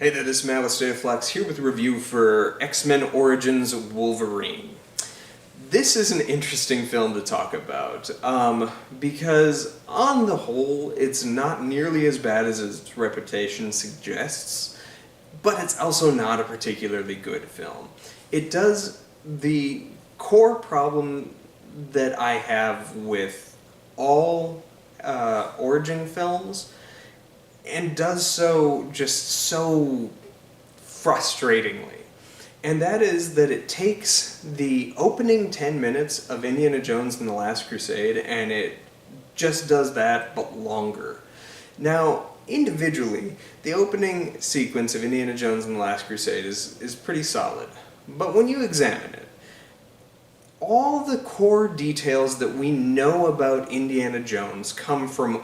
Hey there, this is Matt with State of Flux, here with a review for X-Men Origins Wolverine. This is an interesting film to talk about, because on the whole, it's not nearly as bad as its reputation suggests, but it's also not a particularly good film. It does the core problem that I have with all origin films, and does so just so frustratingly. And that is that it takes the opening 10 minutes of Indiana Jones and the Last Crusade and it just does that, but longer. Now, individually, the opening sequence of Indiana Jones and the Last Crusade is pretty solid. But when you examine it, all the core details that we know about Indiana Jones come from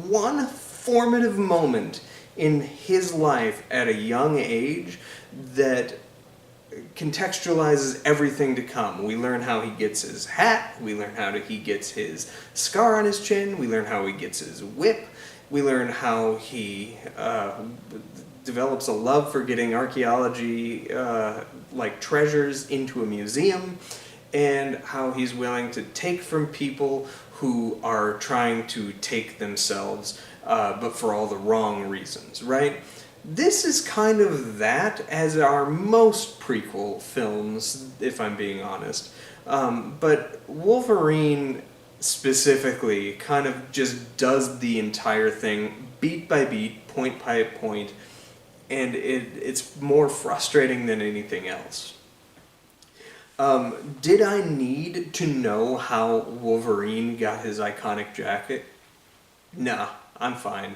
one formative moment in his life at a young age that contextualizes everything to come. We learn how he gets his hat, we learn how he gets his scar on his chin, we learn how he gets his whip, we learn how he develops a love for getting archaeology like treasures into a museum, and how he's willing to take from people who are trying to take themselves, but for all the wrong reasons, right? This is kind of that, as are most prequel films, if I'm being honest. But Wolverine specifically kind of just does the entire thing beat by beat, point by point, and it's more frustrating than anything else. Did I need to know how Wolverine got his iconic jacket? Nah, I'm fine.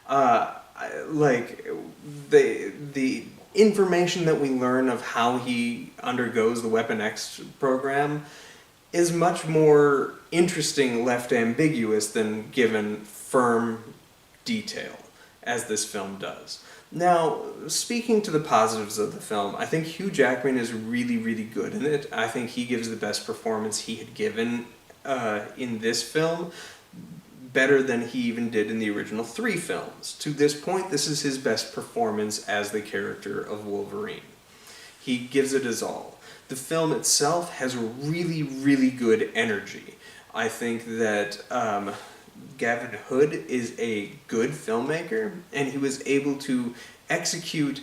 Like, the information that we learn of how he undergoes the Weapon X program is much more interesting left ambiguous than given firm detail, as this film does. Now, speaking to the positives of the film, I think Hugh Jackman is really, really good in it. I think he gives the best performance he had given in this film, better than he even did in the original 3 films. To this point, this is his best performance as the character of Wolverine. He gives it his all. The film itself has really, really good energy. I think that Gavin Hood is a good filmmaker, and he was able to execute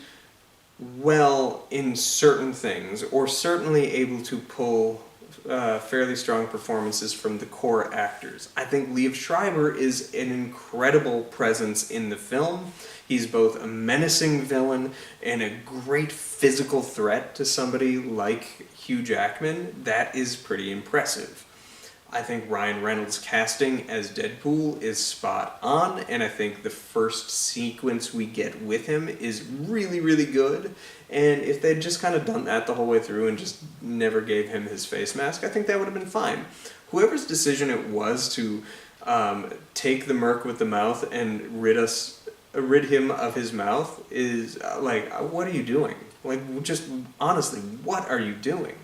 well in certain things, or certainly able to pull fairly strong performances from the core actors. I think Liev Schreiber is an incredible presence in the film. He's both a menacing villain and a great physical threat to somebody like Hugh Jackman. That is pretty impressive. I think Ryan Reynolds' casting as Deadpool is spot on, and I think the first sequence we get with him is really, really good. And if they'd just kind of done that the whole way through and just never gave him his face mask, I think that would have been fine. Whoever's decision it was to take the merc with the mouth and rid him of his mouth is like, what are you doing? Like, just honestly, what are you doing?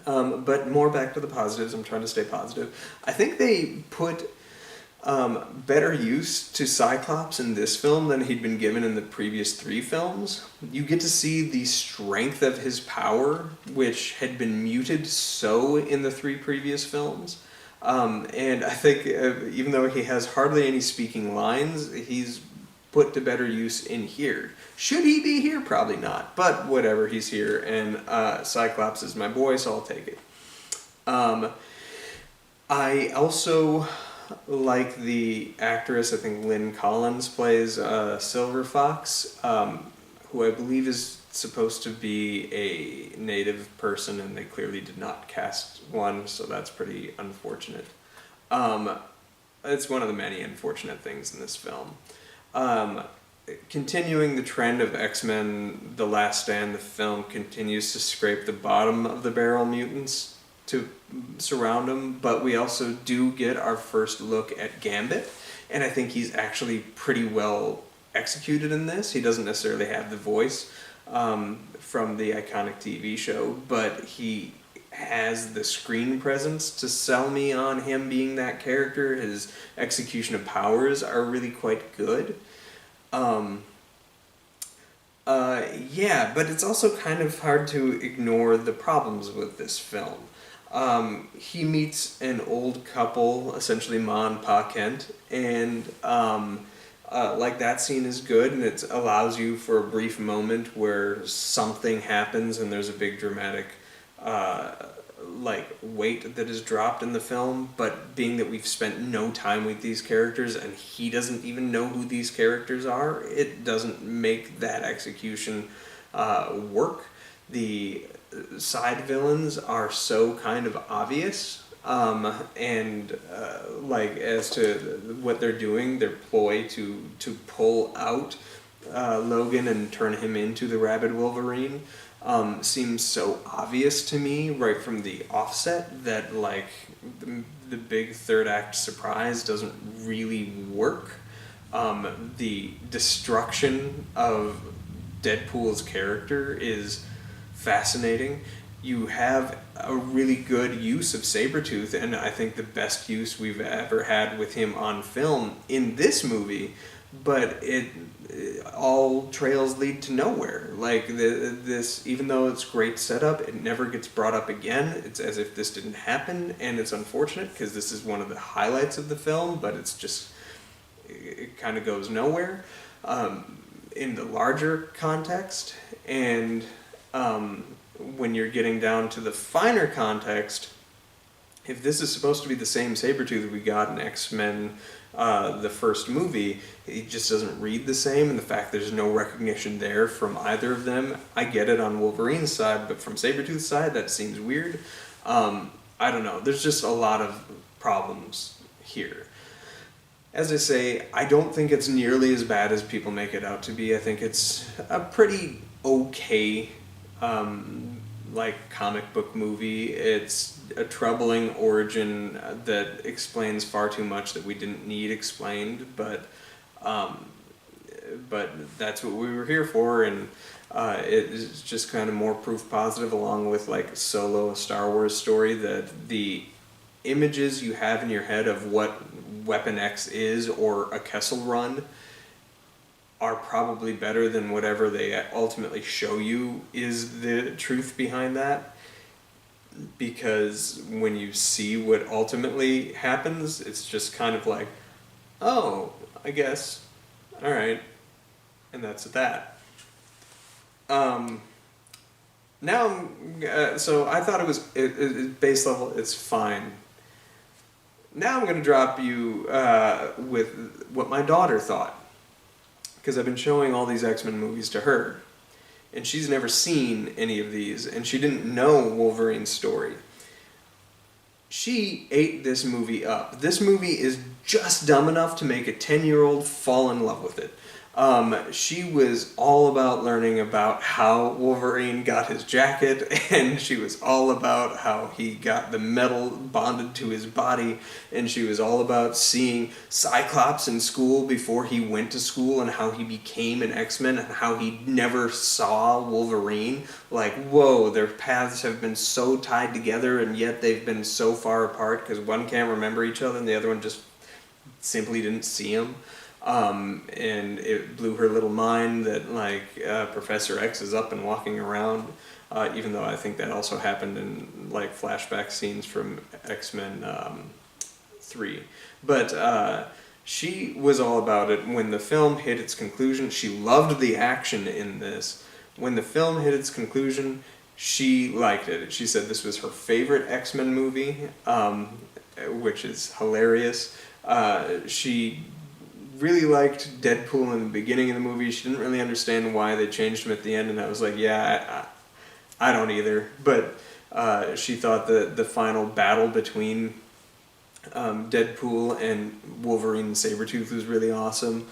But more back to the positives. I'm trying to stay positive. I think they put better use to Cyclops in this film than he'd been given in the previous 3 films. You get to see the strength of his power, which had been muted so in the 3 previous films. And I think even though he has hardly any speaking lines, he's put to better use in here. Should he be here? Probably not. But whatever, he's here, and Cyclops is my boy, so I'll take it. I also like the actress. I think Lynn plays Silver Fox, who I believe is supposed to be a native person, and they clearly did not cast one, so that's pretty unfortunate. It's one of the many unfortunate things in this film. Continuing the trend of X-Men The Last Stand, the film continues to scrape the bottom of the barrel mutants to surround him, but we also do get our first look at Gambit, and I think he's actually pretty well executed in this. He doesn't necessarily have the voice from the iconic TV show, but he has the screen presence to sell me on him being that character. His execution of powers are really quite good. Yeah, but it's also kind of hard to ignore the problems with this film. He meets an old couple, essentially Ma and Pa Kent, and like that scene is good, and it allows you for a brief moment where something happens and there's a big dramatic uh, like weight that is dropped in the film. But being that we've spent no time with these characters and he doesn't even know who these characters are, it doesn't make that execution work. The side villains are so kind of obvious, and like as to what they're doing, their ploy to pull out Logan and turn him into the Rabid Wolverine seems so obvious to me right from the offset that like the big third act surprise doesn't really work. The destruction of Deadpool's character is fascinating. You have a really good use of Sabertooth, and I think the best use we've ever had with him on film in this movie, but it all trails lead to nowhere. Like this, even though it's great setup, it never gets brought up again. It's as if this didn't happen, and it's unfortunate because this is one of the highlights of the film, but it's just, it kind of goes nowhere in the larger context. And when you're getting down to the finer context, if this is supposed to be the same Sabertooth we got in X-Men, the first movie, it just doesn't read the same, and the fact there's no recognition there from either of them, I get it on Wolverine's side, but from Sabertooth's side, that seems weird. I don't know, there's just a lot of problems here. As I say, I don't think it's nearly as bad as people make it out to be. I think it's a pretty okay like comic book movie. It's a troubling origin that explains far too much that we didn't need explained, but that's what we were here for, and it is just kind of more proof positive, along with like Solo, a Star Wars story, that the images you have in your head of what Weapon X is or a Kessel Run are probably better than whatever they ultimately show you is the truth behind that. Because when you see what ultimately happens, it's just kind of like, oh, I guess, alright, and that's that. Now, so I thought it was, base level, it's fine. Now I'm going to drop you with what my daughter thought. Because I've been showing all these X-Men movies to her, and she's never seen any of these, and she didn't know Wolverine's story. She ate this movie up. This movie is just dumb enough to make a 10-year-old fall in love with it. She was all about learning about how Wolverine got his jacket, and she was all about how he got the metal bonded to his body, and she was all about seeing Cyclops in school before he went to school, and how he became an X-Men, and how he never saw Wolverine. Like, whoa, their paths have been so tied together, and yet they've been so far apart, because one can't remember each other, and the other one just simply didn't see him. And it blew her little mind that like Professor X is up and walking around, even though I think that also happened in like flashback scenes from X-Men 3. But she was all about it. When the film hit its conclusion, she loved the action in this. When the film hit its conclusion, she liked it. She said this was her favorite X-Men movie, which is hilarious. She really liked Deadpool in the beginning of the movie. She didn't really understand why they changed him at the end, and I was like, yeah, I don't either. But she thought the final battle between Deadpool and Wolverine and Sabertooth was really awesome.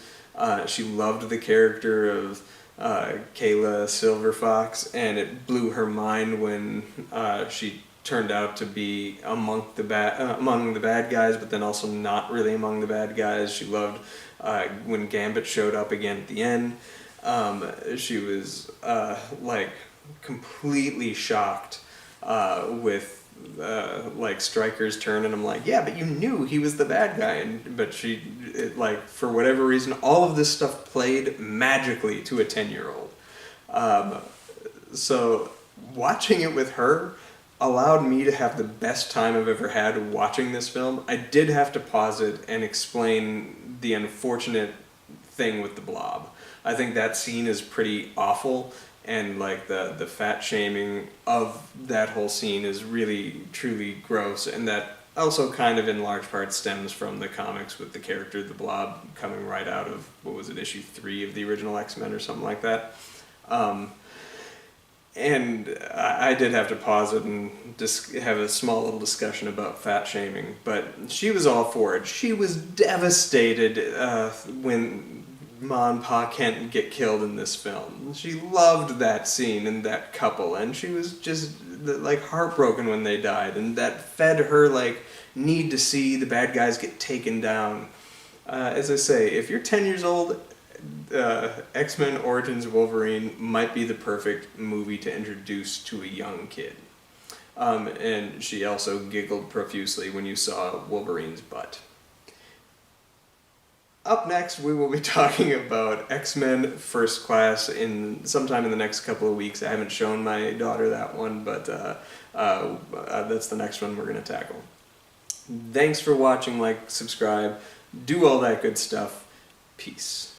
She loved the character of Kayla Silver Fox, and it blew her mind when she turned out to be among the bad guys, but then also not really among the bad guys. She loved when Gambit showed up again at the end. She was like completely shocked with like Stryker's turn, and I'm like, yeah, but you knew he was the bad guy, but she like for whatever reason all of this stuff played magically to a 10-year-old. So watching it with her allowed me to have the best time I've ever had watching this film. I did have to pause it and explain the unfortunate thing with the Blob. I think that scene is pretty awful, and like the fat shaming of that whole scene is really truly gross, and that also kind of in large part stems from the comics with the character the Blob coming right out of, what was it, issue 3 of the original X-Men or something like that. And I did have to pause it and just have a small little discussion about fat shaming, but she was all for it. She was devastated when Ma and Pa Kent get killed in this film. She loved that scene and that couple, and she was just like heartbroken when they died, and that fed her like need to see the bad guys get taken down. As I say, if you're 10 years old, X-Men Origins Wolverine might be the perfect movie to introduce to a young kid. And she also giggled profusely when you saw Wolverine's butt. Up next, we will be talking about X-Men First Class sometime in the next couple of weeks. I haven't shown my daughter that one, but that's the next one we're going to tackle. Thanks for watching, like, subscribe, do all that good stuff. Peace.